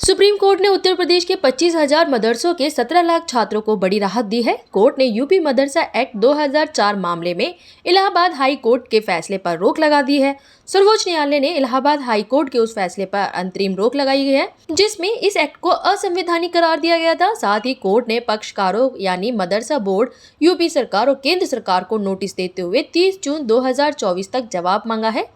Supreme court ने उत्तर प्रदेश के 25,000 मदरसों के 17 लाख छात्रों को बड़ी राहत दी है। कोर्ट ने यूपी मदरसा एक्ट 2004 मामले में इलाहाबाद हाई कोर्ट के फैसले पर रोक लगा दी है। सर्वोच्च न्यायालय ने इलाहाबाद हाई कोर्ट के उस फैसले पर अंतरिम रोक लगाई है जिसमें इस एक्ट को असंवैधानिक करार दिया गया था। साथ ही कोर्ट ने पक्षकारों यानी मदरसा बोर्ड, यूपी सरकार और केंद्र सरकार को नोटिस देते हुए 30 जून 2024 तक जवाब मांगा है।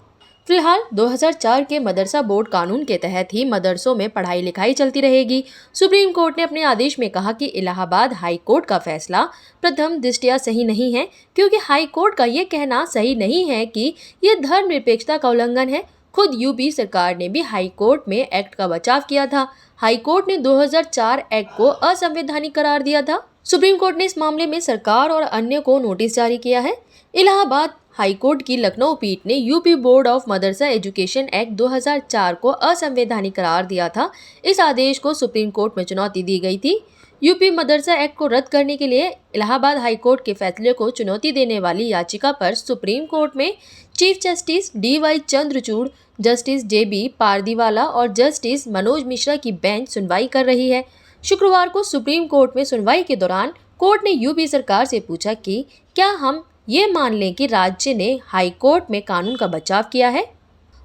फिलहाल 2004 के मदरसा बोर्ड कानून के तहत ही मदरसों में पढ़ाई लिखाई चलती रहेगी। सुप्रीम कोर्ट ने अपने आदेश में कहा कि इलाहाबाद हाई कोर्ट का फैसला प्रथम दृष्टया सही नहीं है, क्योंकि हाई कोर्ट का ये कहना सही नहीं है कि यह धर्मनिरपेक्षता का उल्लंघन है। खुद यूपी सरकार ने भी हाई कोर्ट में एक्ट का बचाव किया था। हाई कोर्ट ने 2004 एक्ट को असंवैधानिक करार दिया था। सुप्रीम कोर्ट ने इस मामले में सरकार और अन्य को नोटिस जारी किया है। इलाहाबाद हाईकोर्ट की लखनऊ पीठ ने UP board of Madrasa education act 2004 को असंवैधानिक करार दिया था। इस आदेश को सुप्रीम कोर्ट में चुनौती दी गई थी। यूपी मदरसा एक्ट को रद्द करने के लिए इलाहाबाद हाईकोर्ट के फैसले को चुनौती देने वाली याचिका पर सुप्रीम कोर्ट में chief justice DY Chandrachud, justice JB Pardiwala और जस्टिस मनोज मिश्रा की बेंच सुनवाई कर रही है। शुक्रवार को सुप्रीम कोर्ट में सुनवाई के दौरान कोर्ट ने यूपी सरकार से पूछा कि क्या हम ये मान लें कि राज्य ने हाई कोर्ट में कानून का बचाव किया है।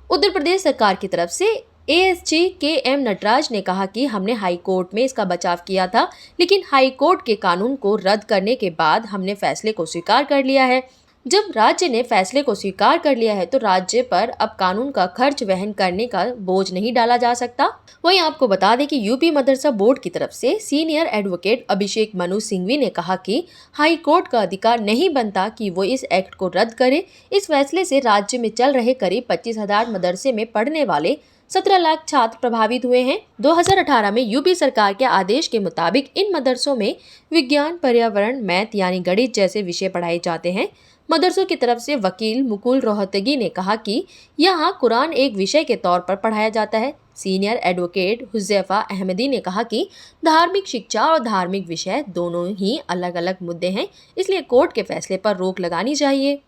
उत्तर प्रदेश सरकार की तरफ से ASG KM नटराज ने कहा कि हमने हाई कोर्ट में इसका बचाव किया था, लेकिन हाई कोर्ट के कानून को रद्द करने के बाद हमने फैसले को स्वीकार कर लिया है। जब राज्य ने फैसले को स्वीकार कर लिया है तो राज्य पर अब कानून का खर्च वहन करने का बोझ नहीं डाला जा सकता। वहीं आपको बता दें कि यूपी मदरसा बोर्ड की तरफ से सीनियर एडवोकेट अभिषेक मनु सिंघवी ने कहा कि हाई कोर्ट का अधिकार नहीं बनता कि वो इस एक्ट को रद्द करे। इस फैसले से राज्य में चल रहे करीब 25,000 मदरसे में पढ़ने वाले 17 लाख छात्र प्रभावित हुए हैं। 2018 में यूपी सरकार के आदेश के मुताबिक इन मदरसों में विज्ञान, पर्यावरण, मैथ यानी गणित जैसे विषय पढ़ाए जाते हैं। मदरसों की तरफ से वकील मुकुल रोहतगी ने कहा कि यहाँ कुरान एक विषय के तौर पर पढ़ाया जाता है। सीनियर एडवोकेट हुज़ैफा अहमदी ने कहा कि धार्मिक शिक्षा और धार्मिक विषय दोनों ही अलग अलग मुद्दे हैं, इसलिए कोर्ट के फैसले पर रोक लगानी चाहिए।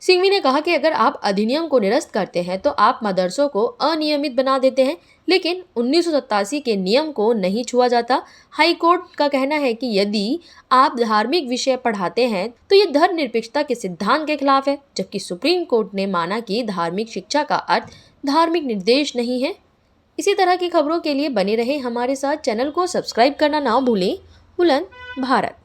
सिंघवी ने कहा कि अगर आप अधिनियम को निरस्त करते हैं तो आप मदरसों को अनियमित बना देते हैं, लेकिन 1987 के नियम को नहीं छुआ जाता। हाई कोर्ट का कहना है कि यदि आप धार्मिक विषय पढ़ाते हैं तो ये धर्मनिरपेक्षता के सिद्धांत के खिलाफ है, जबकि सुप्रीम कोर्ट ने माना कि धार्मिक शिक्षा का अर्थ धार्मिक निर्देश नहीं है। इसी तरह की खबरों के लिए बने रहे हमारे साथ। चैनल को सब्सक्राइब करना ना भूलें। बुलंद भारत।